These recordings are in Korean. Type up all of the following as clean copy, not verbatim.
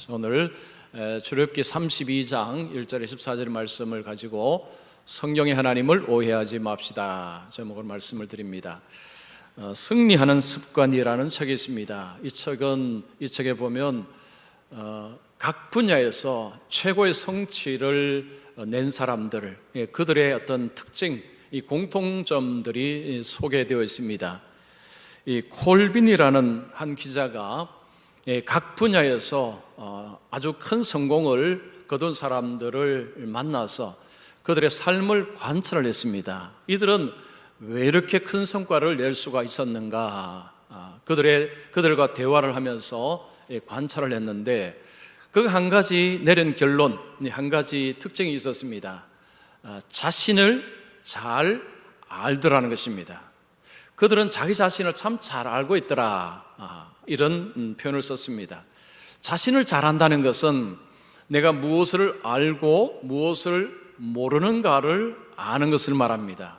오늘 출애굽기 32장 1절에 14절 말씀을 가지고 성경의 하나님을 오해하지 맙시다 제목으로 말씀을 드립니다. 승리하는 습관이라는 책이 있습니다. 이 책에 보면 각 분야에서 최고의 성취를 낸 사람들, 그들의 어떤 특징, 이 공통점들이 소개되어 있습니다. 이 콜빈이라는 한 기자가 각 분야에서 아주 큰 성공을 거둔 사람들을 만나서 그들의 삶을 관찰을 했습니다. 이들은 왜 이렇게 큰 성과를 낼 수가 있었는가? 그들과 대화를 하면서 관찰을 했는데 그 한 가지 내린 결론, 한 가지 특징이 있었습니다. 자신을 잘 알더라는 것입니다. 그들은 자기 자신을 참 잘 알고 있더라, 이런 표현을 썼습니다. 자신을 잘 안다는 것은 내가 무엇을 알고 무엇을 모르는가를 아는 것을 말합니다.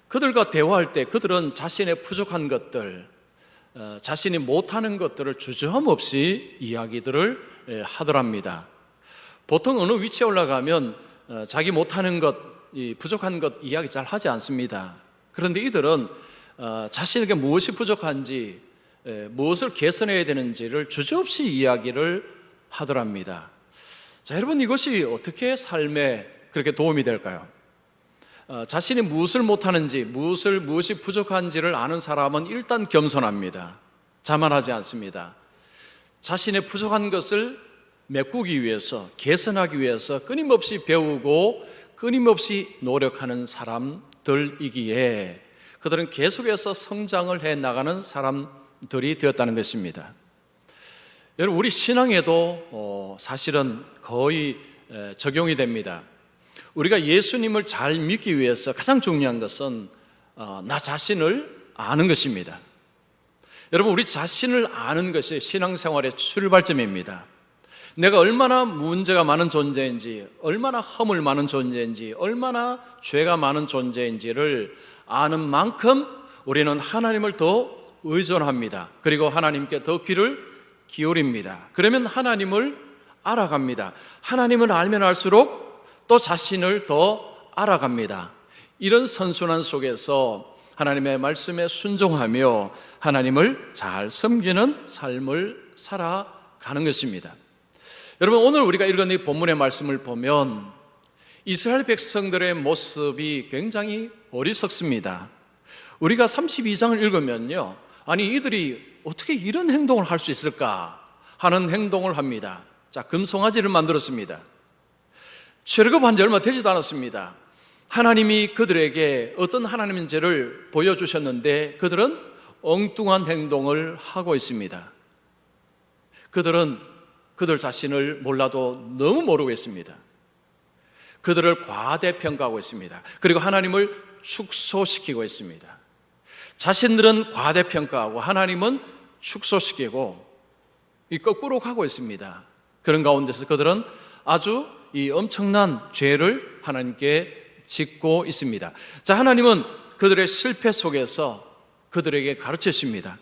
그들과 대화할 때 그들은 자신의 부족한 것들, 자신이 못하는 것들을 주저함없이 이야기들을 하더랍니다. 보통 어느 위치에 올라가면 자기 못하는 것, 부족한 것 이야기 잘 하지 않습니다. 그런데 이들은 자신에게 무엇이 부족한지, 무엇을 개선해야 되는지를 주저없이 이야기를 하더랍니다. 자, 여러분, 이것이 어떻게 삶에 그렇게 도움이 될까요? 자신이 무엇을 못하는지, 무엇이 부족한지를 아는 사람은 일단 겸손합니다. 자만하지 않습니다. 자신의 부족한 것을 메꾸기 위해서, 개선하기 위해서 끊임없이 배우고 끊임없이 노력하는 사람들이기에 그들은 계속해서 성장을 해 나가는 사람들이 되었다는 것입니다. 여러분, 우리 신앙에도 사실은 거의 적용이 됩니다. 우리가 예수님을 잘 믿기 위해서 가장 중요한 것은 나 자신을 아는 것입니다. 여러분, 우리 자신을 아는 것이 신앙생활의 출발점입니다. 내가 얼마나 문제가 많은 존재인지, 얼마나 허물 많은 존재인지, 얼마나 죄가 많은 존재인지를 아는 만큼 우리는 하나님을 더 의존합니다. 그리고 하나님께 더 귀를 기울입니다. 그러면 하나님을 알아갑니다. 하나님을 알면 알수록 또 자신을 더 알아갑니다. 이런 선순환 속에서 하나님의 말씀에 순종하며 하나님을 잘 섬기는 삶을 살아가는 것입니다. 여러분, 오늘 우리가 읽은 이 본문의 말씀을 보면 이스라엘 백성들의 모습이 굉장히 어리석습니다. 우리가 32장을 읽으면요, 아니 이들이 어떻게 이런 행동을 할 수 있을까 하는 행동을 합니다. 자, 금송아지를 만들었습니다. 출애굽한 지 얼마 되지도 않았습니다. 하나님이 그들에게 어떤 하나님인지를 보여주셨는데 그들은 엉뚱한 행동을 하고 있습니다. 그들은 그들 자신을 몰라도 너무 모르고 있습니다. 그들을 과대평가하고 있습니다. 그리고 하나님을 축소시키고 있습니다. 자신들은 과대평가하고 하나님은 축소시키고 이 거꾸로 가고 있습니다. 그런 가운데서 그들은 아주 이 엄청난 죄를 하나님께 짓고 있습니다. 자, 하나님은 그들의 실패 속에서 그들에게 가르치십니다.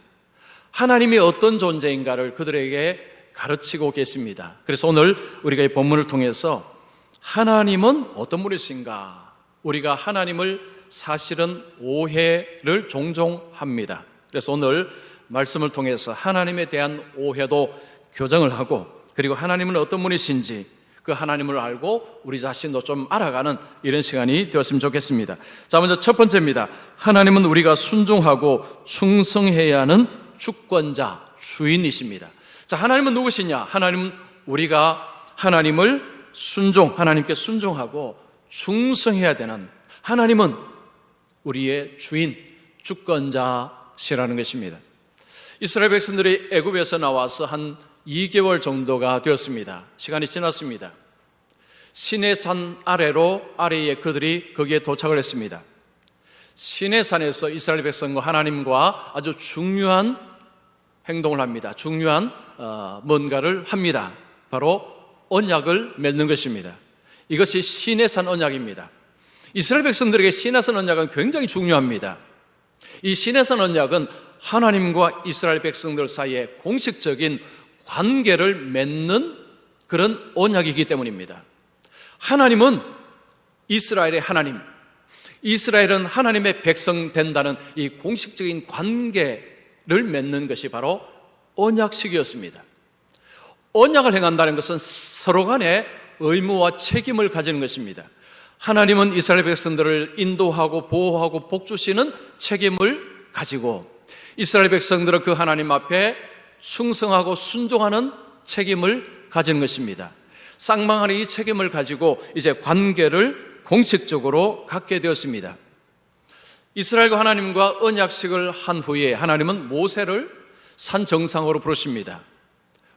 하나님이 어떤 존재인가를 그들에게 가르치고 계십니다. 그래서 오늘 우리가 이 본문을 통해서 하나님은 어떤 분이신가, 우리가 하나님을 사실은 오해를 종종 합니다. 그래서 오늘 말씀을 통해서 하나님에 대한 오해도 교정을 하고, 그리고 하나님은 어떤 분이신지 그 하나님을 알고 우리 자신도 좀 알아가는 이런 시간이 되었으면 좋겠습니다. 자, 먼저 첫 번째입니다. 하나님은 우리가 순종하고 충성해야 하는 주권자, 주인이십니다. 자, 하나님은 누구시냐? 하나님은 우리가 하나님께 순종하고 충성해야 되는, 하나님은 우리의 주인, 주권자시라는 것입니다. 이스라엘 백성들이 애굽에서 나와서 한 2개월 정도가 되었습니다. 시간이 지났습니다. 시내산 아래에 그들이 거기에 도착을 했습니다. 시내산에서 이스라엘 백성과 하나님과 아주 중요한 행동을 합니다. 중요한 뭔가를 합니다. 바로 언약을 맺는 것입니다. 이것이 시내산 언약입니다. 이스라엘 백성들에게 시내산 언약은 굉장히 중요합니다. 이 시내산 언약은 하나님과 이스라엘 백성들 사이에 공식적인 관계를 맺는 그런 언약이기 때문입니다. 하나님은 이스라엘의 하나님, 이스라엘은 하나님의 백성 된다는 이 공식적인 관계를 맺는 것이 바로 언약식이었습니다. 언약을 행한다는 것은 서로 간에 의무와 책임을 가지는 것입니다. 하나님은 이스라엘 백성들을 인도하고 보호하고 복주시는 책임을 가지고 이스라엘 백성들은 그 하나님 앞에 충성하고 순종하는 책임을 가지는 것입니다. 쌍방하는 이 책임을 가지고 이제 관계를 공식적으로 갖게 되었습니다. 이스라엘과 하나님과 언약식을 한 후에 하나님은 모세를 산 정상으로 부르십니다.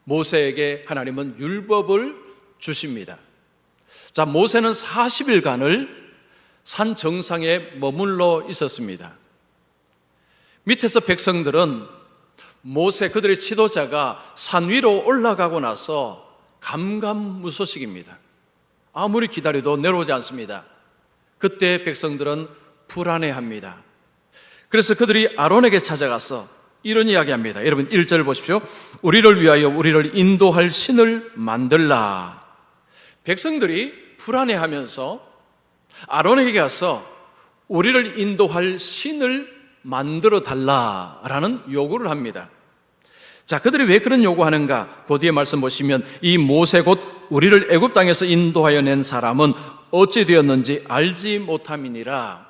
모세에게 하나님은 율법을 주십니다. 자, 모세는 40일간을 산 정상에 머물러 있었습니다. 밑에서 백성들은 모세, 그들의 지도자가 산 위로 올라가고 나서 감감무소식입니다. 아무리 기다려도 내려오지 않습니다. 그때 백성들은 불안해합니다. 그래서 그들이 아론에게 찾아가서 이런 이야기합니다. 여러분 1절 보십시오. 우리를 위하여 우리를 인도할 신을 만들라. 백성들이 불안해하면서 아론에게 가서 우리를 인도할 신을 만들어 달라라는 요구를 합니다. 자, 그들이 왜 그런 요구하는가? 그 뒤에 말씀 보시면 이 모세 곧 우리를 애굽 땅에서 인도하여 낸 사람은 어찌 되었는지 알지 못함이니라.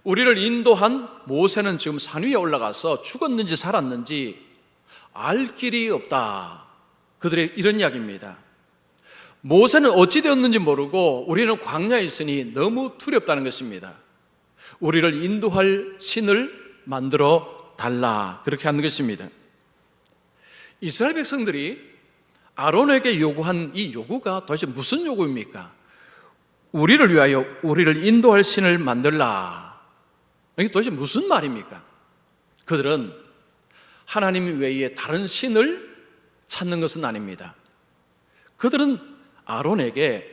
우리를 인도한 모세는 지금 산 위에 올라가서 죽었는지 살았는지 알 길이 없다. 그들의 이런 이야기입니다. 모세는 어찌 되었는지 모르고 우리는 광야에 있으니 너무 두렵다는 것입니다. 우리를 인도할 신을 만들어 달라. 그렇게 하는 것입니다. 이스라엘 백성들이 아론에게 요구한 이 요구가 도대체 무슨 요구입니까? 우리를 위하여 우리를 인도할 신을 만들라. 이게 도대체 무슨 말입니까? 그들은 하나님 외에 다른 신을 찾는 것은 아닙니다. 그들은 아론에게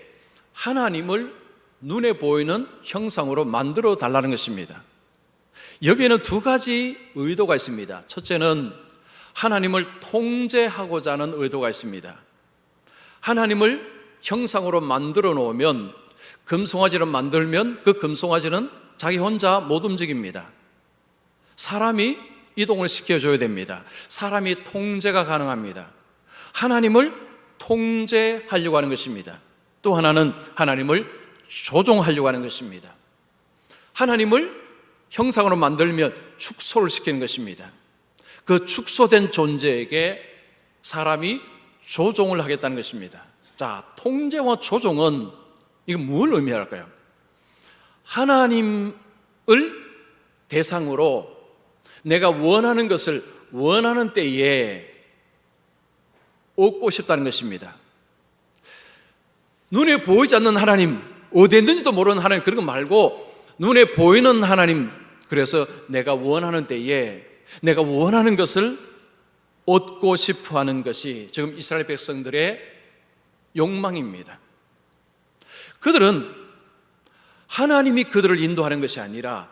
하나님을 눈에 보이는 형상으로 만들어 달라는 것입니다. 여기에는 두 가지 의도가 있습니다. 첫째는 하나님을 통제하고자 하는 의도가 있습니다. 하나님을 형상으로 만들어 놓으면 금송아지를 만들면 그 금송아지는 자기 혼자 못 움직입니다. 사람이 이동을 시켜줘야 됩니다. 사람이 통제가 가능합니다. 하나님을 통제하려고 하는 것입니다. 또 하나는 하나님을 조종하려고 하는 것입니다. 하나님을 형상으로 만들면 축소를 시키는 것입니다. 그 축소된 존재에게 사람이 조종을 하겠다는 것입니다. 자, 통제와 조종은 이거 뭘 의미할까요? 하나님을 대상으로 내가 원하는 것을 원하는 때에 얻고 싶다는 것입니다. 눈에 보이지 않는 하나님, 어디 있는지도 모르는 하나님, 그런 거 말고 눈에 보이는 하나님, 그래서 내가 원하는 때에 내가 원하는 것을 얻고 싶어 하는 것이 지금 이스라엘 백성들의 욕망입니다. 그들은 하나님이 그들을 인도하는 것이 아니라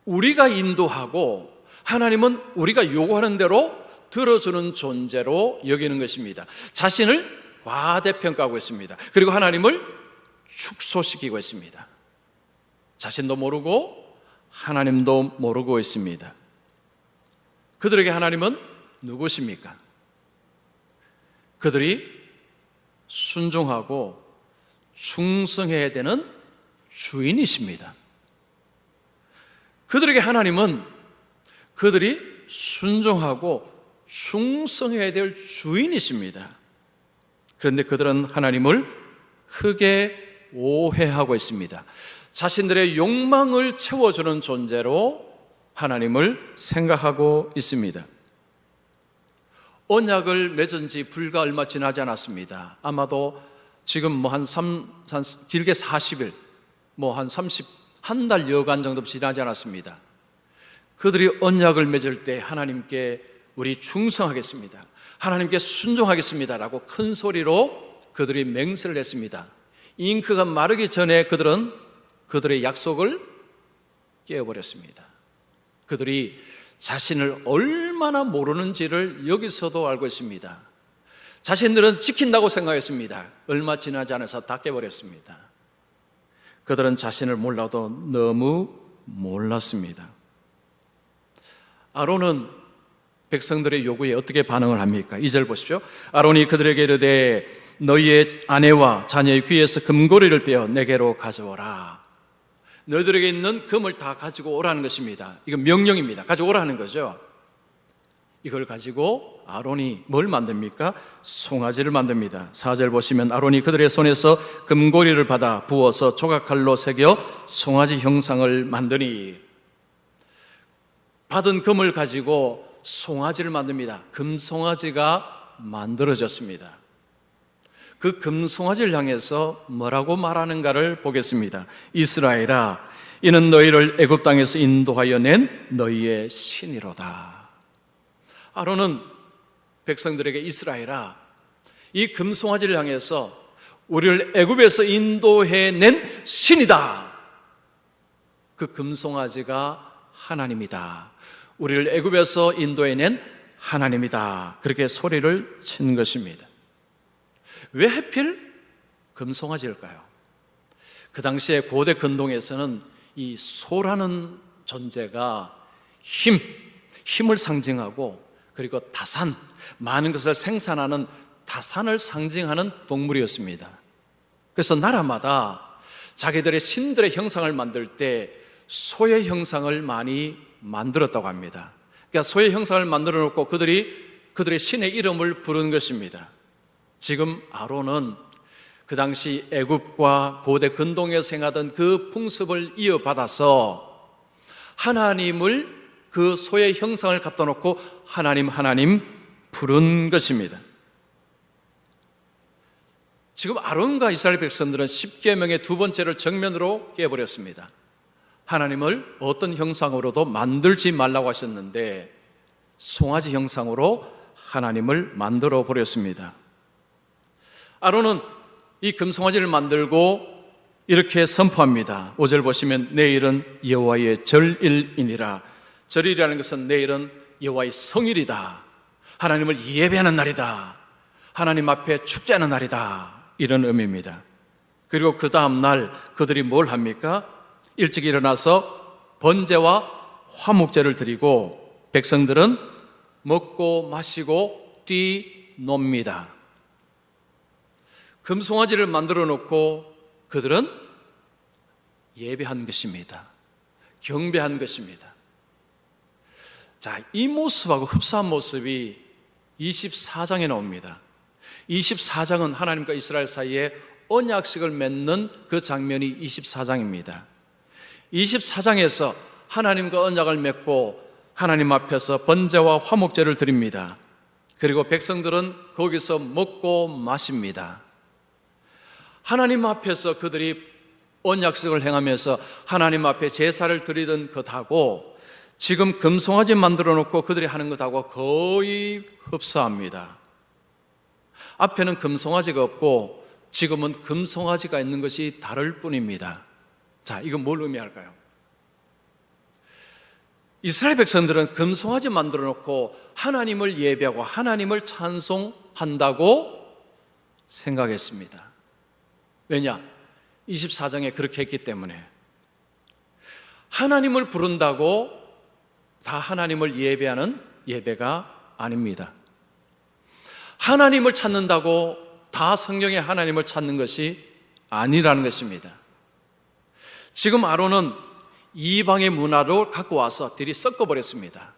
우리가 인도하고 하나님은 우리가 요구하는 대로 들어주는 존재로 여기는 것입니다. 자신을 과대평가하고 있습니다. 그리고 하나님을 축소시키고 있습니다. 자신도 모르고 하나님도 모르고 있습니다. 그들에게 하나님은 누구십니까? 그들이 순종하고 충성해야 되는 주인이십니다. 그들에게 하나님은 그들이 순종하고 충성해야 될 주인이십니다. 그런데 그들은 하나님을 크게 오해하고 있습니다. 자신들의 욕망을 채워주는 존재로 하나님을 생각하고 있습니다. 언약을 맺은 지 불과 얼마 지나지 않았습니다. 아마도 지금 길게 40일, 한 달 여간 정도 지나지 않았습니다. 그들이 언약을 맺을 때 하나님께 우리 충성하겠습니다. 하나님께 순종하겠습니다라고 큰 소리로 그들이 맹세를 했습니다. 잉크가 마르기 전에 그들은 그들의 약속을 깨어버렸습니다. 그들이 자신을 얼마나 모르는지를 여기서도 알고 있습니다. 자신들은 지킨다고 생각했습니다. 얼마 지나지 않아서 다 깨버렸습니다. 그들은 자신을 몰라도 너무 몰랐습니다. 아론은 백성들의 요구에 어떻게 반응을 합니까? 2절 보십시오. 아론이 그들에게 이르되 너희의 아내와 자녀의 귀에서 금고리를 빼어 내게로 가져오라. 너희들에게 있는 금을 다 가지고 오라는 것입니다. 이건 명령입니다. 가져오라는 거죠. 이걸 가지고 아론이 뭘 만듭니까? 송아지를 만듭니다. 4절 보시면 아론이 그들의 손에서 금고리를 받아 부어서 조각칼로 새겨 송아지 형상을 만드니, 받은 금을 가지고 송아지를 만듭니다. 금송아지가 만들어졌습니다. 그 금송아지를 향해서 뭐라고 말하는가를 보겠습니다. 이스라엘아, 이는 너희를 애굽 땅에서 인도하여 낸 너희의 신이로다. 아론은 백성들에게 이스라엘아, 이 금송아지를 향해서 우리를 애굽에서 인도해낸 신이다. 그 금송아지가 하나님이다. 우리를 애굽에서 인도해낸 하나님이다. 그렇게 소리를 친 것입니다. 왜 하필 금송아지일까요? 그 당시에 고대 근동에서는 이 소라는 존재가 힘을 상징하고, 그리고 다산, 많은 것을 생산하는 다산을 상징하는 동물이었습니다. 그래서 나라마다 자기들의 신들의 형상을 만들 때 소의 형상을 많이 만들었다고 합니다. 그러니까 소의 형상을 만들어 놓고 그들의 신의 이름을 부른 것입니다. 지금 아론은 그 당시 애굽과 고대 근동에서 행하던 그 풍습을 이어받아서 하나님을 그 소의 형상을 갖다 놓고 하나님 부른 것입니다. 지금 아론과 이스라엘 백성들은 십계명의 두 번째를 정면으로 깨버렸습니다. 하나님을 어떤 형상으로도 만들지 말라고 하셨는데 송아지 형상으로 하나님을 만들어 버렸습니다. 아론은 이 금송아지를 만들고 이렇게 선포합니다. 5절 보시면 내일은 여호와의 절일이니라. 절일이라는 것은 내일은 여호와의 성일이다. 하나님을 예배하는 날이다. 하나님 앞에 축제하는 날이다. 이런 의미입니다. 그리고 그 다음 날 그들이 뭘 합니까? 일찍 일어나서 번제와 화목제를 드리고 백성들은 먹고 마시고 뛰놉니다. 금송아지를 만들어 놓고 그들은 예배한 것입니다. 경배한 것입니다. 자, 이 모습하고 흡사한 모습이 24장에 나옵니다. 24장은 하나님과 이스라엘 사이에 언약식을 맺는 그 장면이 24장입니다. 24장에서 하나님과 언약을 맺고 하나님 앞에서 번제와 화목제를 드립니다. 그리고 백성들은 거기서 먹고 마십니다. 하나님 앞에서 그들이 언약식을 행하면서 하나님 앞에 제사를 드리던 것하고 지금 금송아지 만들어 놓고 그들이 하는 것하고 거의 흡사합니다. 앞에는 금송아지가 없고 지금은 금송아지가 있는 것이 다를 뿐입니다. 자, 이건 뭘 의미할까요? 이스라엘 백성들은 금송아지 만들어 놓고 하나님을 예배하고 하나님을 찬송한다고 생각했습니다. 왜냐? 24장에 그렇게 했기 때문에. 하나님을 부른다고 다 하나님을 예배하는 예배가 아닙니다. 하나님을 찾는다고 다 성경에 하나님을 찾는 것이 아니라는 것입니다. 지금 아론은 이방의 문화로 갖고 와서 들이 섞어버렸습니다.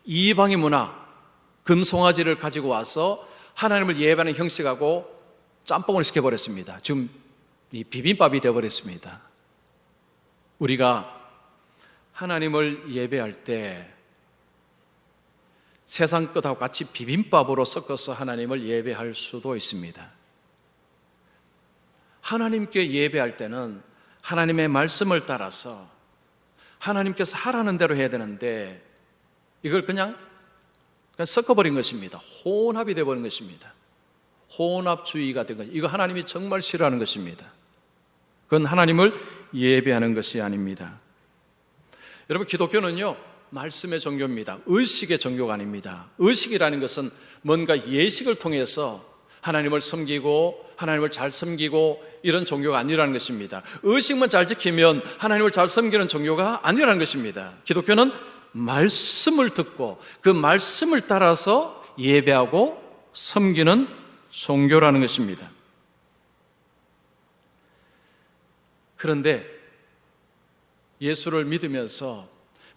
이방의 문화, 금송아지를 가지고 와서 하나님을 예배하는 형식하고 짬뽕을 시켜버렸습니다. 지금 이 비빔밥이 되어버렸습니다. 우리가 하나님을 예배할 때 세상 것하고 같이 비빔밥으로 섞어서 하나님을 예배할 수도 있습니다. 하나님께 예배할 때는 하나님의 말씀을 따라서 하나님께서 하라는 대로 해야 되는데 이걸 그냥 섞어버린 것입니다. 혼합이 되어버린 것입니다. 혼합주의가 된 것입니다. 이거 하나님이 정말 싫어하는 것입니다. 그건 하나님을 예배하는 것이 아닙니다. 여러분, 기독교는요 말씀의 종교입니다. 의식의 종교가 아닙니다. 의식이라는 것은 뭔가 예식을 통해서 하나님을 섬기고 하나님을 잘 섬기고 이런 종교가 아니라는 것입니다. 의식만 잘 지키면 하나님을 잘 섬기는 종교가 아니라는 것입니다. 기독교는 말씀을 듣고 그 말씀을 따라서 예배하고 섬기는 종교라는 것입니다. 그런데 예수를 믿으면서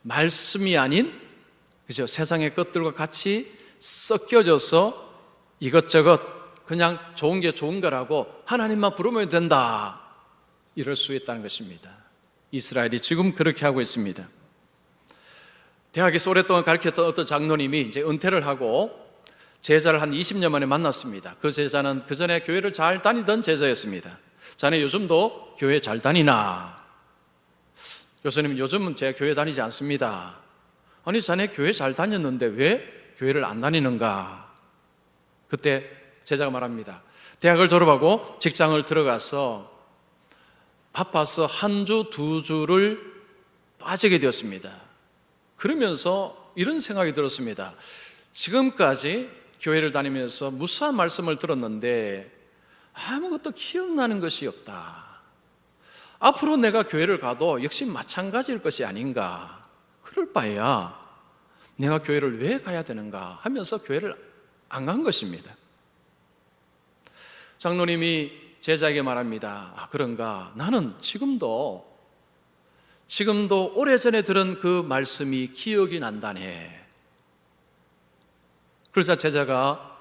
말씀이 아닌 그죠? 세상의 것들과 같이 섞여져서 이것저것 그냥 좋은 게 좋은 거라고 하나님만 부르면 된다 이럴 수 있다는 것입니다. 이스라엘이 지금 그렇게 하고 있습니다. 대학에서 오랫동안 가르쳤던 어떤 장로님이 이제 은퇴를 하고 제자를 한 20년 만에 만났습니다. 그 제자는 그 전에 교회를 잘 다니던 제자였습니다. 자네 요즘도 교회 잘 다니나? 교수님 요즘은 제가 교회 다니지 않습니다. 아니 자네 교회 잘 다녔는데 왜 교회를 안 다니는가? 그때 제자가 말합니다. 대학을 졸업하고 직장을 들어가서 바빠서 한 주, 두 주를 빠지게 되었습니다. 그러면서 이런 생각이 들었습니다. 지금까지 교회를 다니면서 무수한 말씀을 들었는데 아무것도 기억나는 것이 없다. 앞으로 내가 교회를 가도 역시 마찬가지일 것이 아닌가. 그럴 바에야 내가 교회를 왜 가야 되는가 하면서 교회를 안 간 것입니다. 장로님이 제자에게 말합니다. 그런가? 나는 지금도 오래전에 들은 그 말씀이 기억이 난다네. 그래서 제자가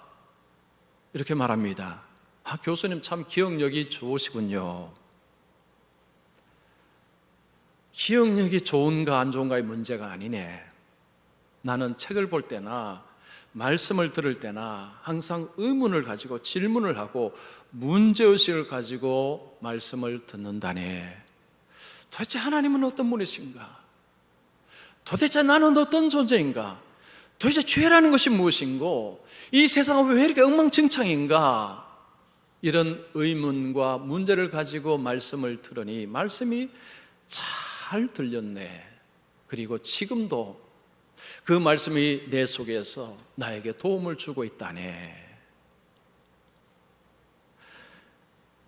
이렇게 말합니다. 교수님 참 기억력이 좋으시군요. 기억력이 좋은가 안 좋은가의 문제가 아니네. 나는 책을 볼 때나 말씀을 들을 때나 항상 의문을 가지고 질문을 하고 문제의식을 가지고 말씀을 듣는다네. 도대체 하나님은 어떤 분이신가? 도대체 나는 어떤 존재인가? 도대체 죄라는 것이 무엇인고? 이 세상은 왜 이렇게 엉망진창인가? 이런 의문과 문제를 가지고 말씀을 들으니 말씀이 잘 들렸네. 그리고 지금도 그 말씀이 내 속에서 나에게 도움을 주고 있다네.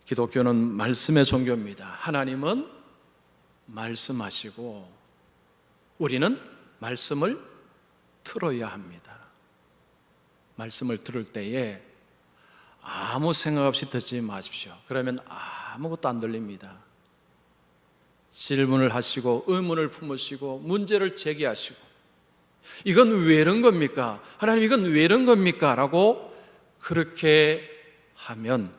기독교는 말씀의 종교입니다. 하나님은 말씀하시고 우리는 말씀을 들어야 합니다. 말씀을 들을 때에 아무 생각 없이 듣지 마십시오. 그러면 아무것도 안 들립니다. 질문을 하시고 의문을 품으시고 문제를 제기하시고 이건 왜 이런 겁니까? 하나님 이건 왜 이런 겁니까? 라고 그렇게 하면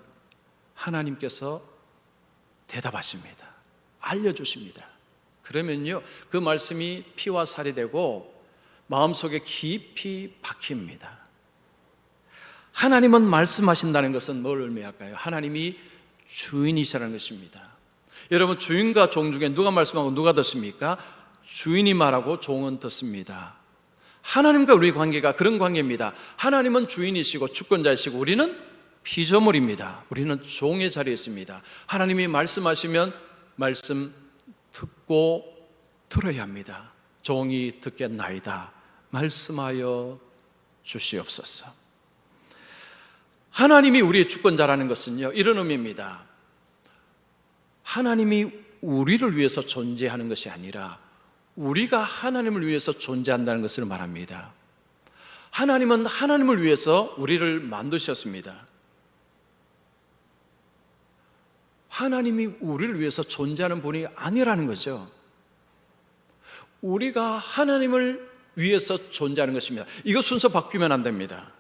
하나님께서 대답하십니다. 알려주십니다. 그러면요 그 말씀이 피와 살이 되고 마음속에 깊이 박힙니다. 하나님은 말씀하신다는 것은 뭘 의미할까요? 하나님이 주인이시라는 것입니다. 여러분 주인과 종 중에 누가 말씀하고 누가 듣습니까? 주인이 말하고 종은 듣습니다. 하나님과 우리 관계가 그런 관계입니다. 하나님은 주인이시고 주권자이시고 우리는 피조물입니다. 우리는 종의 자리에 있습니다. 하나님이 말씀하시면 말씀 듣고 들어야 합니다. 종이 듣겠나이다. 말씀하여 주시옵소서. 하나님이 우리의 주권자라는 것은요 이런 의미입니다. 하나님이 우리를 위해서 존재하는 것이 아니라 우리가 하나님을 위해서 존재한다는 것을 말합니다. 하나님은 하나님을 위해서 우리를 만드셨습니다. 하나님이 우리를 위해서 존재하는 분이 아니라는 거죠. 우리가 하나님을 위해서 존재하는 것입니다. 이거 순서 바뀌면 안 됩니다.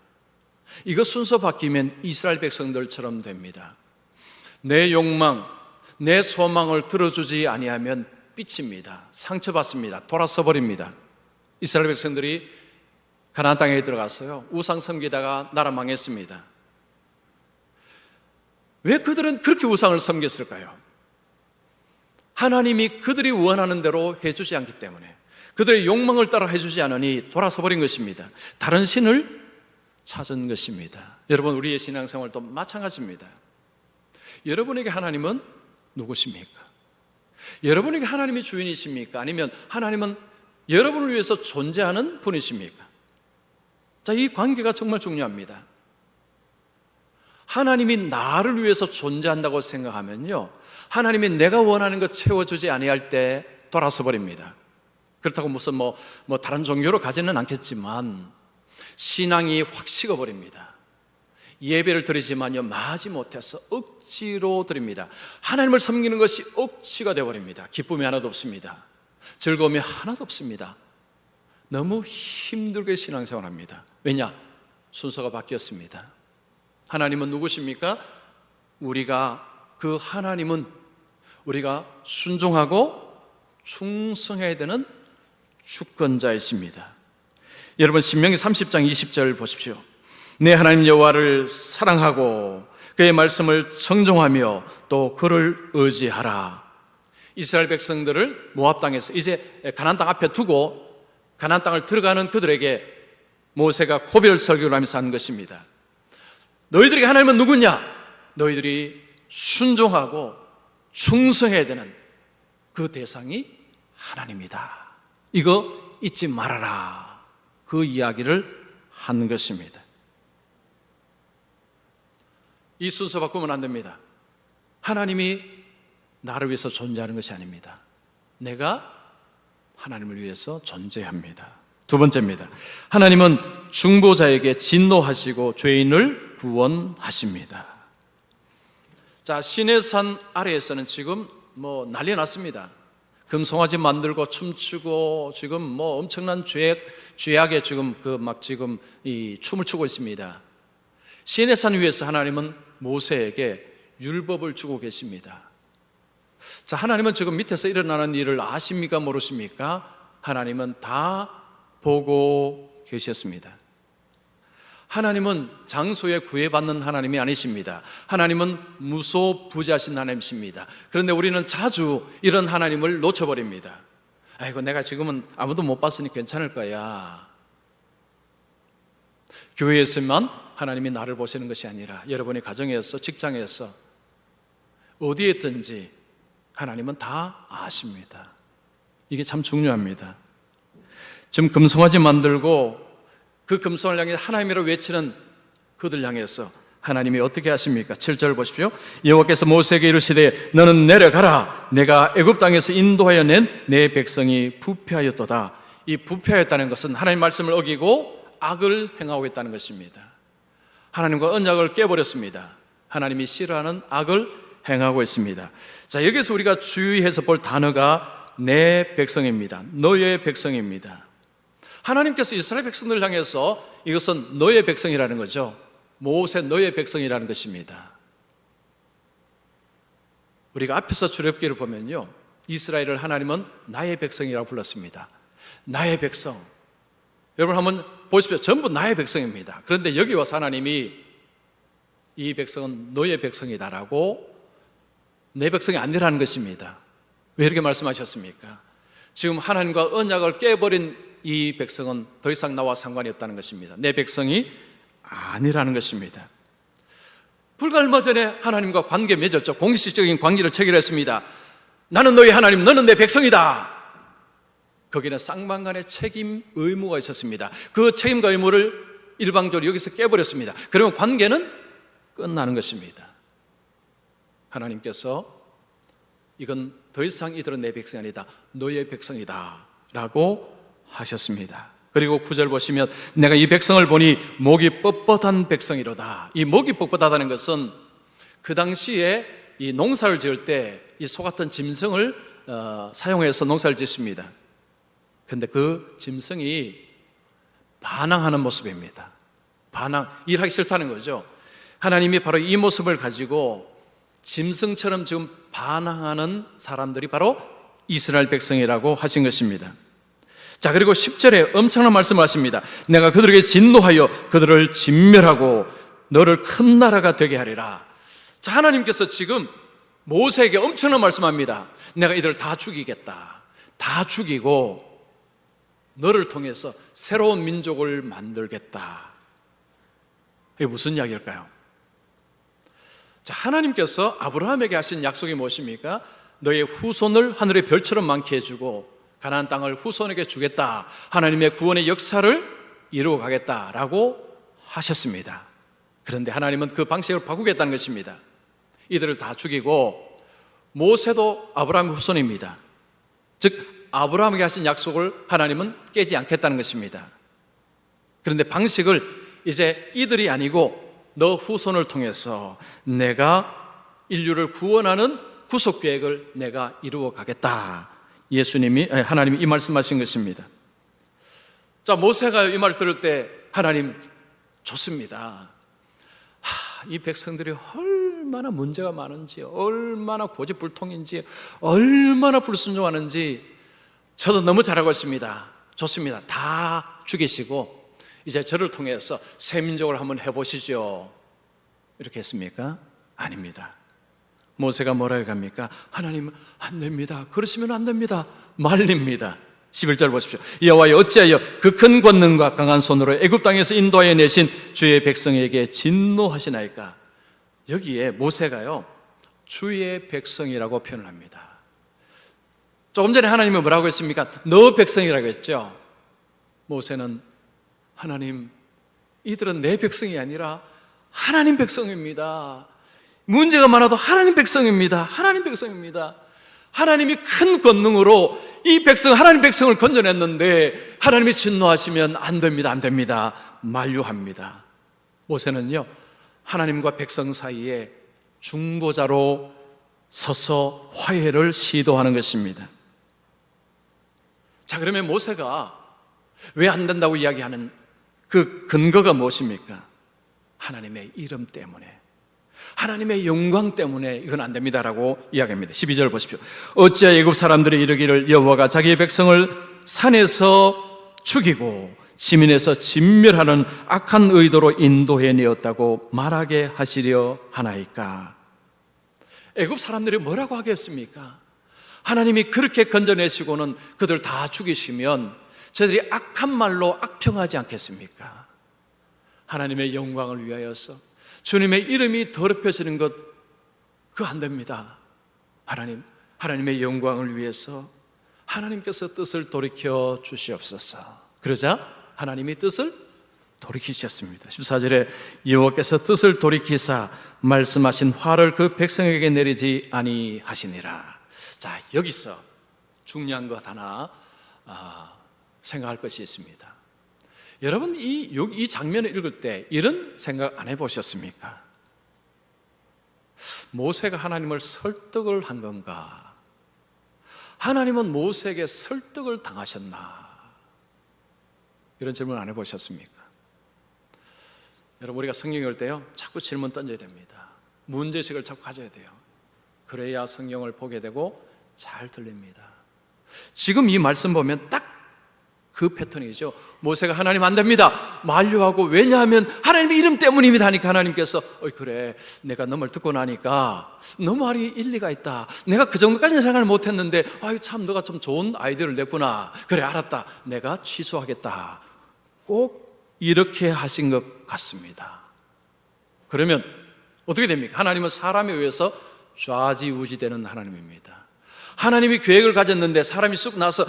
이거 순서 바뀌면 이스라엘 백성들처럼 됩니다. 내 욕망, 내 소망을 들어주지 아니하면 삐칩니다. 상처받습니다. 돌아서 버립니다. 이스라엘 백성들이 가나안 땅에 들어갔어요. 우상 섬기다가 나라 망했습니다. 왜 그들은 그렇게 우상을 섬겼을까요? 하나님이 그들이 원하는 대로 해주지 않기 때문에, 그들의 욕망을 따라 해주지 않으니 돌아서 버린 것입니다. 다른 신을 찾은 것입니다. 여러분, 우리의 신앙생활도 마찬가지입니다. 여러분에게 하나님은 누구십니까? 여러분에게 하나님이 주인이십니까? 아니면 하나님은 여러분을 위해서 존재하는 분이십니까? 자, 이 관계가 정말 중요합니다. 하나님이 나를 위해서 존재한다고 생각하면요, 하나님이 내가 원하는 것 채워주지 아니할 때 돌아서 버립니다. 그렇다고 무슨 다른 종교로 가지는 않겠지만 신앙이 확 식어버립니다. 예배를 드리지만요, 마지 못해서 억지로 드립니다. 하나님을 섬기는 것이 억지가 되어버립니다. 기쁨이 하나도 없습니다. 즐거움이 하나도 없습니다. 너무 힘들게 신앙생활합니다. 왜냐? 순서가 바뀌었습니다. 하나님은 누구십니까? 그 하나님은 우리가 순종하고 충성해야 되는 주권자이십니다. 여러분, 신명기 30장 20절 보십시오. 내 하나님 여호와를 사랑하고 그의 말씀을 청종하며 또 그를 의지하라. 이스라엘 백성들을 모압 땅에서 이제 가나안 땅 앞에 두고 가나안 땅을 들어가는 그들에게 모세가 고별 설교를 하면서 한 것입니다. 너희들에게 하나님은 누구냐? 너희들이 순종하고 충성해야 되는 그 대상이 하나님이다. 이거 잊지 말아라. 그 이야기를 한 것입니다. 이 순서 바꾸면 안 됩니다. 하나님이 나를 위해서 존재하는 것이 아닙니다. 내가 하나님을 위해서 존재합니다. 두 번째입니다. 하나님은 중보자에게 진노하시고 죄인을 구원하십니다. 자, 시내산 아래에서는 지금 난리 났습니다. 금송아지 만들고 춤추고 지금 엄청난 죄악에 지금 이 춤을 추고 있습니다. 시내산 위에서 하나님은 모세에게 율법을 주고 계십니다. 자, 하나님은 지금 밑에서 일어나는 일을 아십니까? 모르십니까? 하나님은 다 보고 계셨습니다. 하나님은 장소에 구애받는 하나님이 아니십니다. 하나님은 무소부지하신 하나님이십니다. 그런데 우리는 자주 이런 하나님을 놓쳐버립니다. 아이고, 내가 지금은 아무도 못 봤으니 괜찮을 거야. 교회에서만 하나님이 나를 보시는 것이 아니라 여러분의 가정에서, 직장에서, 어디에 있든지 하나님은 다 아십니다. 이게 참 중요합니다. 지금 금송아지 만들고 그 금송을 향해 하나님이라고 외치는 그들 향해서 하나님이 어떻게 하십니까? 7절 보십시오. 여호와께서 모세에게 이르시되 너는 내려가라. 내가 애굽 땅에서 인도하여 낸 내 백성이 부패하였도다. 이 부패하였다는 것은 하나님 말씀을 어기고 악을 행하고 있다는 것입니다. 하나님과 언약을 깨버렸습니다. 하나님이 싫어하는 악을 행하고 있습니다. 자, 여기서 우리가 주의해서 볼 단어가 내 백성입니다. 너의 백성입니다. 하나님께서 이스라엘 백성들을 향해서 이것은 너의 백성이라는 거죠. 모세 너의 백성이라는 것입니다. 우리가 앞에서 출애굽기를 보면요, 이스라엘을 하나님은 나의 백성이라고 불렀습니다. 나의 백성. 여러분 한번 보십시오. 전부 나의 백성입니다. 그런데 여기 와서 하나님이 이 백성은 너의 백성이다라고 내 백성이 아니라는 것입니다. 왜 이렇게 말씀하셨습니까? 지금 하나님과 언약을 깨버린 이 백성은 더 이상 나와 상관이 없다는 것입니다. 내 백성이 아니라는 것입니다. 불과 얼마 전에 하나님과 관계 맺었죠. 공식적인 관계를 체결했습니다. 나는 너희 하나님, 너는 내 백성이다. 거기는 쌍방간의 책임 의무가 있었습니다. 그 책임과 의무를 일방적으로 여기서 깨버렸습니다. 그러면 관계는 끝나는 것입니다. 하나님께서 이건 더 이상 이들은 내 백성이 아니다, 너의 백성이다 라고 하셨습니다. 그리고 9절 보시면 내가 이 백성을 보니 목이 뻣뻣한 백성이로다. 이 목이 뻣뻣하다는 것은 그 당시에 이 농사를 지을 때 이 소 같은 짐승을 사용해서 농사를 짓습니다. 그런데 그 짐승이 반항하는 모습입니다. 일하기 싫다는 거죠. 하나님이 바로 이 모습을 가지고 짐승처럼 지금 반항하는 사람들이 바로 이스라엘 백성이라고 하신 것입니다. 자, 그리고 10절에 엄청난 말씀을 하십니다. 내가 그들에게 진노하여 그들을 진멸하고 너를 큰 나라가 되게 하리라. 자, 하나님께서 지금 모세에게 엄청난 말씀합니다. 내가 이들을 다 죽이겠다. 다 죽이고 너를 통해서 새로운 민족을 만들겠다. 이게 무슨 이야기일까요? 자, 하나님께서 아브라함에게 하신 약속이 무엇입니까? 너의 후손을 하늘의 별처럼 많게 해주고 가나안 땅을 후손에게 주겠다. 하나님의 구원의 역사를 이루어 가겠다라고 하셨습니다. 그런데 하나님은 그 방식을 바꾸겠다는 것입니다. 이들을 다 죽이고, 모세도 아브라함의 후손입니다. 즉 아브라함에게 하신 약속을 하나님은 깨지 않겠다는 것입니다. 그런데 방식을 이제 이들이 아니고 너 후손을 통해서 내가 인류를 구원하는 구속 계획을 내가 이루어 가겠다. 하나님이 이 말씀하신 것입니다. 자, 모세가 이 말 들을 때 하나님 좋습니다. 이 백성들이 얼마나 문제가 많은지, 얼마나 고집불통인지, 얼마나 불순종하는지 저도 너무 잘 알고 있습니다. 좋습니다. 다 죽이시고 이제 저를 통해서 새 민족을 한번 해보시죠. 이렇게 했습니까? 아닙니다. 모세가 뭐라고 합니까? 하나님 안 됩니다. 그러시면 안 됩니다. 말립니다. 11절 보십시오. 여호와여 어찌하여 그 큰 권능과 강한 손으로 애굽 땅에서 인도하여 내신 주의 백성에게 진노하시나이까? 여기에 모세가요 주의 백성이라고 표현을 합니다. 조금 전에 하나님은 뭐라고 했습니까? 너 백성이라고 했죠. 모세는 하나님, 이들은 내 백성이 아니라 하나님 백성입니다. 문제가 많아도 하나님 백성입니다. 하나님 백성입니다. 하나님이 큰 권능으로 이 백성, 하나님 백성을 건져냈는데 하나님이 진노하시면 안 됩니다. 안 됩니다. 만류합니다. 모세는요 하나님과 백성 사이에 중보자로 서서 화해를 시도하는 것입니다. 자, 그러면 모세가 왜 안 된다고 이야기하는 그 근거가 무엇입니까? 하나님의 이름 때문에, 하나님의 영광 때문에 이건 안 됩니다라고 이야기합니다. 12절 보십시오. 어찌하여 애굽 사람들이 이르기를 여호와가 자기의 백성을 산에서 죽이고 지민에서 진멸하는 악한 의도로 인도해내었다고 말하게 하시려 하나이까? 애굽 사람들이 뭐라고 하겠습니까? 하나님이 그렇게 건져내시고는 그들 다 죽이시면 저들이 악한 말로 악평하지 않겠습니까? 하나님의 영광을 위하여서 주님의 이름이 더럽혀지는 것, 그거 안 됩니다. 하나님의 영광을 위해서 하나님께서 뜻을 돌이켜 주시옵소서. 그러자 하나님이 뜻을 돌이키셨습니다. 14절에 여호와께서 뜻을 돌이키사 말씀하신 화를 그 백성에게 내리지 아니하시니라. 자, 여기서 중요한 것 하나 생각할 것이 있습니다. 여러분 이 장면을 읽을 때 이런 생각 안 해보셨습니까? 모세가 하나님을 설득을 한 건가? 하나님은 모세에게 설득을 당하셨나? 이런 질문 안 해보셨습니까? 여러분, 우리가 성경 읽을 때요 자꾸 질문 던져야 됩니다. 문제의식을 자꾸 가져야 돼요. 그래야 성경을 보게 되고 잘 들립니다. 지금 이 말씀 보면 딱 그 패턴이죠. 모세가 하나님 안 됩니다 만류하고, 왜냐하면 하나님의 이름 때문입니다 하니까 하나님께서 그래, 내가 너 말 듣고 나니까 너 말이 일리가 있다. 내가 그 정도까지는 생각을 못했는데 참 너가 좀 좋은 아이디어를 냈구나. 그래, 알았다. 내가 취소하겠다. 꼭 이렇게 하신 것 같습니다. 그러면 어떻게 됩니까? 하나님은 사람에 의해서 좌지우지되는 하나님입니다. 하나님이 계획을 가졌는데 사람이 쑥 나서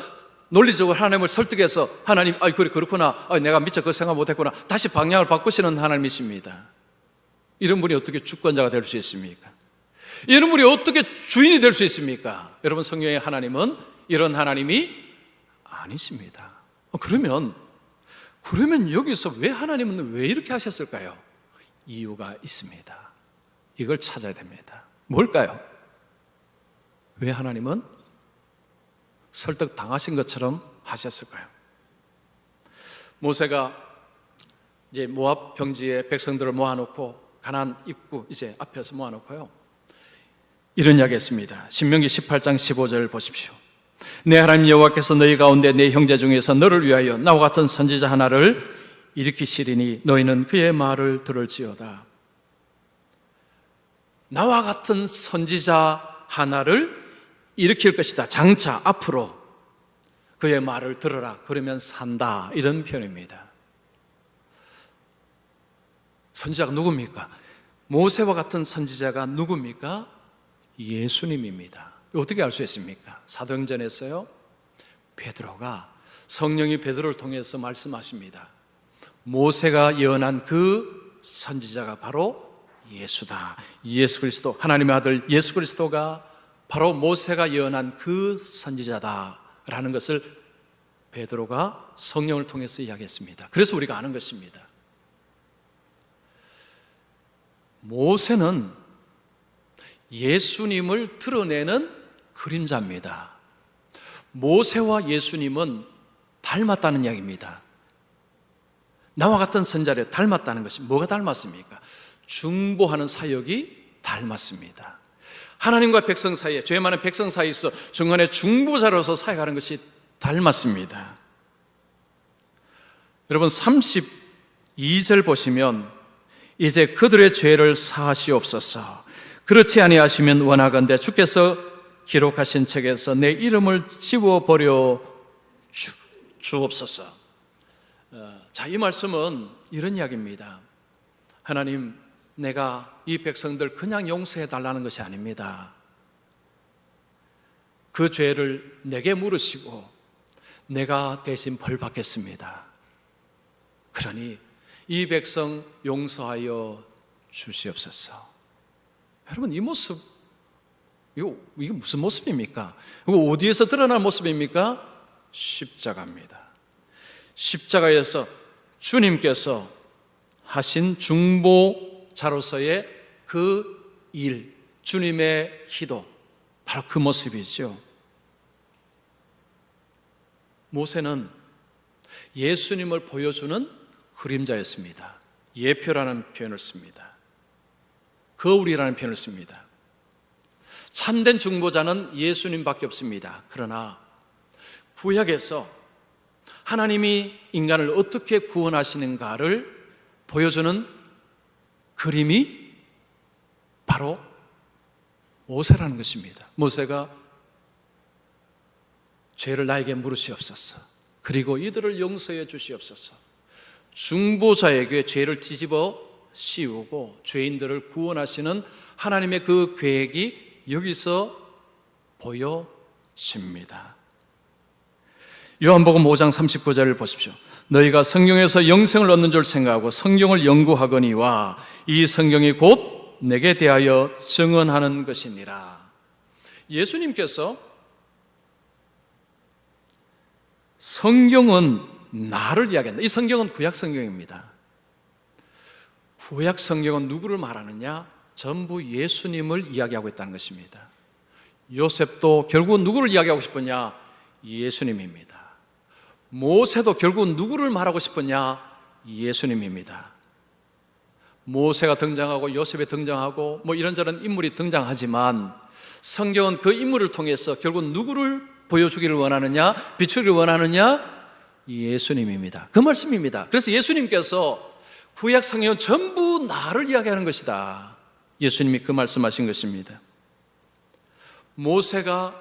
논리적으로 하나님을 설득해서 하나님, 그래, 그렇구나. 내가 미처 그 생각 못했구나. 다시 방향을 바꾸시는 하나님이십니다. 이런 분이 어떻게 주권자가 될 수 있습니까? 이런 분이 어떻게 주인이 될 수 있습니까? 여러분, 성경의 하나님은 이런 하나님이 아니십니다. 그러면 여기서 왜 하나님은 왜 이렇게 하셨을까요? 이유가 있습니다. 이걸 찾아야 됩니다. 뭘까요? 왜 하나님은 설득 당하신 것처럼 하셨을까요? 모세가 이제 모압 평지에 백성들을 모아놓고 가나안 입구 이제 앞에서 모아놓고요 이런 이야기 했습니다. 신명기 18장 15절 보십시오. 내 하나님 여호와께서 너희 가운데 내 형제 중에서 너를 위하여 나와 같은 선지자 하나를 일으키시리니 너희는 그의 말을 들을지어다. 나와 같은 선지자 하나를 일으킬 것이다. 장차 앞으로 그의 말을 들어라. 그러면 산다. 이런 표현입니다. 선지자가 누굽니까? 모세와 같은 선지자가 누굽니까? 예수님입니다. 어떻게 알 수 있습니까? 사도행전에서요 베드로가, 성령이 베드로를 통해서 말씀하십니다. 모세가 예언한 그 선지자가 바로 예수다. 예수 그리스도, 하나님의 아들 예수 그리스도가 바로 모세가 예언한 그 선지자다라는 것을 베드로가 성령을 통해서 이야기했습니다. 그래서 우리가 아는 것입니다. 모세는 예수님을 드러내는 그림자입니다. 모세와 예수님은 닮았다는 이야기입니다. 나와 같은 선자를 닮았다는 것이 뭐가 닮았습니까? 중보하는 사역이 닮았습니다. 하나님과 백성 사이에, 죄 많은 백성 사이에서 중간에 중보자로서 사역하는 것이 닮았습니다. 여러분 32절 보시면 이제 그들의 죄를 사하시옵소서. 그렇지 아니하시면 원하건대 주께서 기록하신 책에서 내 이름을 지워버려 주옵소서. 자, 이 말씀은 이런 이야기입니다. 하나님, 내가 이 백성들 그냥 용서해 달라는 것이 아닙니다. 그 죄를 내게 물으시고 내가 대신 벌 받겠습니다. 그러니 이 백성 용서하여 주시옵소서. 여러분, 이 모습, 이게 무슨 모습입니까? 이거 어디에서 드러난 모습입니까? 십자가입니다. 십자가에서 주님께서 하신 중보자로서의 그 일, 주님의 기도, 바로 그 모습이죠. 모세는 예수님을 보여주는 그림자였습니다. 예표라는 표현을 씁니다. 거울이라는 표현을 씁니다. 참된 중보자는 예수님밖에 없습니다. 그러나 구약에서 하나님이 인간을 어떻게 구원하시는가를 보여주는 그림이 바로 모세라는 것입니다. 모세가 죄를 나에게 물으시옵소서. 그리고 이들을 용서해 주시옵소서. 중보자에게 죄를 뒤집어 씌우고 죄인들을 구원하시는 하나님의 그 계획이 여기서 보여집니다. 요한복음 5장 39절을 보십시오. 너희가 성경에서 영생을 얻는 줄 생각하고 성경을 연구하거니와 이 성경이 곧 내게 대하여 증언하는 것이니라. 예수님께서 성경은 나를 이야기한다. 이 성경은 구약 성경입니다. 구약 성경은 누구를 말하느냐? 전부 예수님을 이야기하고 있다는 것입니다. 요셉도 결국 누구를 이야기하고 싶었냐? 예수님입니다. 모세도 결국 누구를 말하고 싶었냐? 예수님입니다. 모세가 등장하고 요셉이 등장하고 뭐 이런저런 인물이 등장하지만 성경은 그 인물을 통해서 결국 누구를 보여주기를 원하느냐? 비추기를 원하느냐? 예수님입니다. 그 말씀입니다. 그래서 예수님께서 구약 성경은 전부 나를 이야기하는 것이다. 예수님이 그 말씀하신 것입니다. 모세가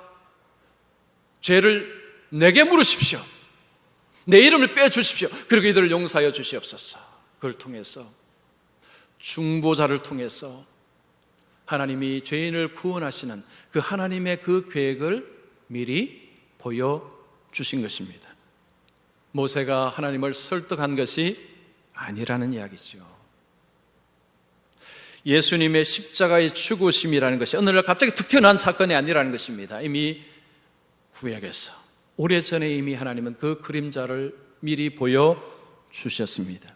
죄를 내게 물으십시오. 내 이름을 빼주십시오. 그리고 이들을 용서하여 주시옵소서. 그걸 통해서 중보자를 통해서 하나님이 죄인을 구원하시는 그 하나님의 그 계획을 미리 보여주신 것입니다. 모세가 하나님을 설득한 것이 아니라는 이야기죠. 예수님의 십자가의 죽으심이라는 것이 어느 날 갑자기 툭 튀어나온 사건이 아니라는 것입니다. 이미 구약에서 오래전에 이미 하나님은 그 그림자를 미리 보여주셨습니다.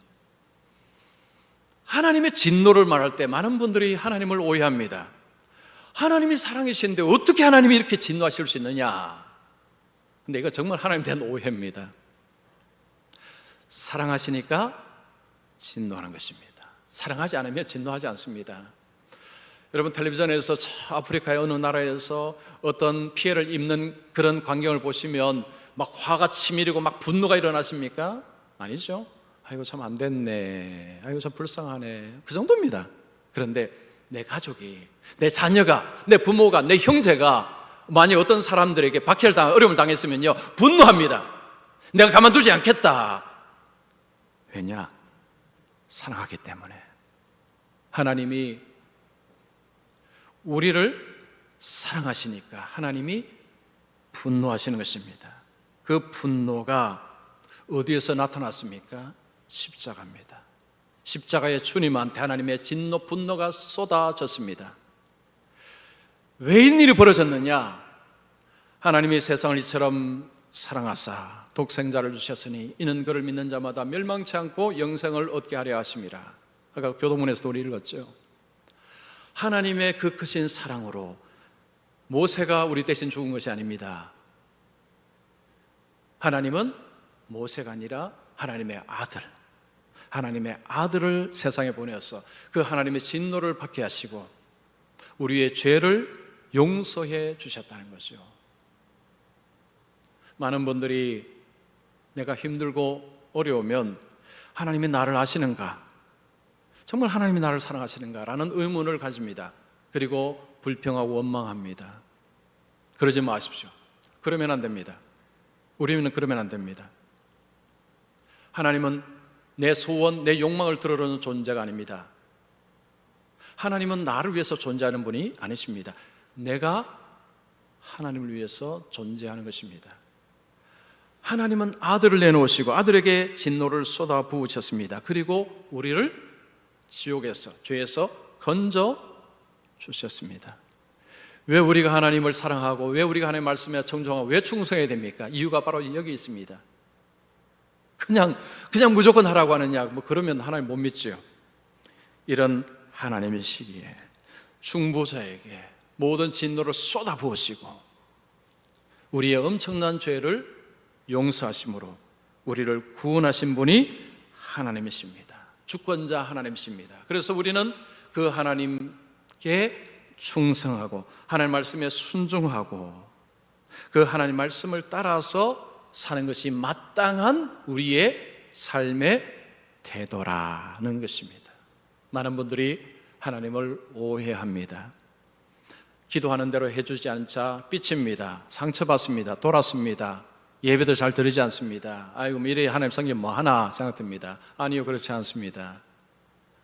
하나님의 진노를 말할 때 많은 분들이 하나님을 오해합니다. 하나님이 사랑이신데 어떻게 하나님이 이렇게 진노하실 수 있느냐? 근데 이거 정말 하나님에 대한 오해입니다. 사랑하시니까 진노하는 것입니다. 사랑하지 않으면 진노하지 않습니다. 여러분, 텔레비전에서 저 아프리카의 어느 나라에서 어떤 피해를 입는 그런 광경을 보시면 막 화가 치밀고 막 분노가 일어나십니까? 아니죠. 아이고 참 안 됐네, 아이고 참 불쌍하네, 그 정도입니다. 그런데 내 가족이, 내 자녀가, 내 부모가, 내 형제가 만약 어떤 사람들에게 박해를 당하고 어려움을 당했으면요, 분노합니다. 내가 가만두지 않겠다. 왜냐? 사랑하기 때문에. 하나님이 우리를 사랑하시니까 하나님이 분노하시는 것입니다. 그 분노가 어디에서 나타났습니까? 십자가입니다. 십자가의 주님한테 하나님의 진노 분노가 쏟아졌습니다. 왜 이일이 벌어졌느냐? 하나님이 세상을 이처럼 사랑하사 독생자를 주셨으니 이는 그를 믿는 자마다 멸망치 않고 영생을 얻게 하려 하심이라. 아까 교도문에서도 우리 읽었죠. 하나님의 그 크신 사랑으로 모세가 우리 대신 죽은 것이 아닙니다. 하나님은 모세가 아니라 하나님의 아들을 세상에 보내어서 그 하나님의 진노를 받게 하시고 우리의 죄를 용서해 주셨다는 거죠. 많은 분들이 내가 힘들고 어려우면 하나님이 나를 아시는가? 정말 하나님이 나를 사랑하시는가? 라는 의문을 가집니다. 그리고 불평하고 원망합니다. 그러지 마십시오. 그러면 안 됩니다. 우리는 그러면 안 됩니다. 하나님은 내 소원, 내 욕망을 들어오는 존재가 아닙니다. 하나님은 나를 위해서 존재하는 분이 아니십니다. 내가 하나님을 위해서 존재하는 것입니다. 하나님은 아들을 내놓으시고 아들에게 진노를 쏟아 부으셨습니다. 그리고 우리를 지옥에서, 죄에서 건져 주셨습니다. 왜 우리가 하나님을 사랑하고 왜 우리가 하나님의 말씀에 청종하고 왜 충성해야 됩니까? 이유가 바로 여기 있습니다. 그냥 무조건 하라고 하느냐, 그러면 하나님 못 믿죠. 이런 하나님의 시기에 중보자에게 모든 진노를 쏟아 부으시고 우리의 엄청난 죄를 용서하심으로 우리를 구원하신 분이 하나님이십니다. 주권자 하나님이십니다. 그래서 우리는 그 하나님께 충성하고 하나님 말씀에 순종하고 그 하나님 말씀을 따라서 사는 것이 마땅한 우리의 삶의 태도라는 것입니다. 많은 분들이 하나님을 오해합니다. 기도하는 대로 해주지 않자 삐칩니다. 상처받습니다. 돌았습니다. 예배도 잘 드리지 않습니다. 아이고 미래 하나님 성경 뭐 하나 생각됩니다. 아니요, 그렇지 않습니다.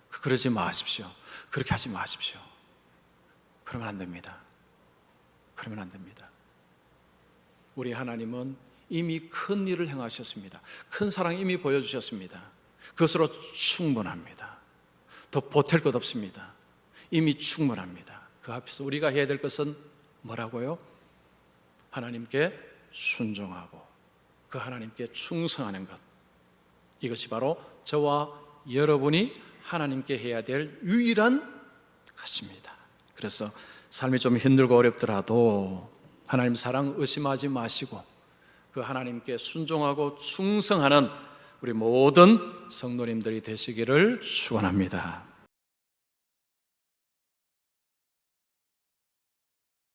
그러지 마십시오. 그렇게 하지 마십시오. 그러면 안 됩니다. 그러면 안 됩니다. 우리 하나님은 이미 큰 일을 행하셨습니다. 큰 사랑 이미 보여주셨습니다. 그것으로 충분합니다. 더 보탤 것 없습니다. 이미 충분합니다. 그 앞에서 우리가 해야 될 것은 뭐라고요? 하나님께 순종하고 그 하나님께 충성하는 것. 이것이 바로 저와 여러분이 하나님께 해야 될 유일한 것입니다. 그래서 삶이 좀 힘들고 어렵더라도 하나님 사랑 의심하지 마시고 그 하나님께 순종하고 충성하는 우리 모든 성도님들이 되시기를 축원합니다.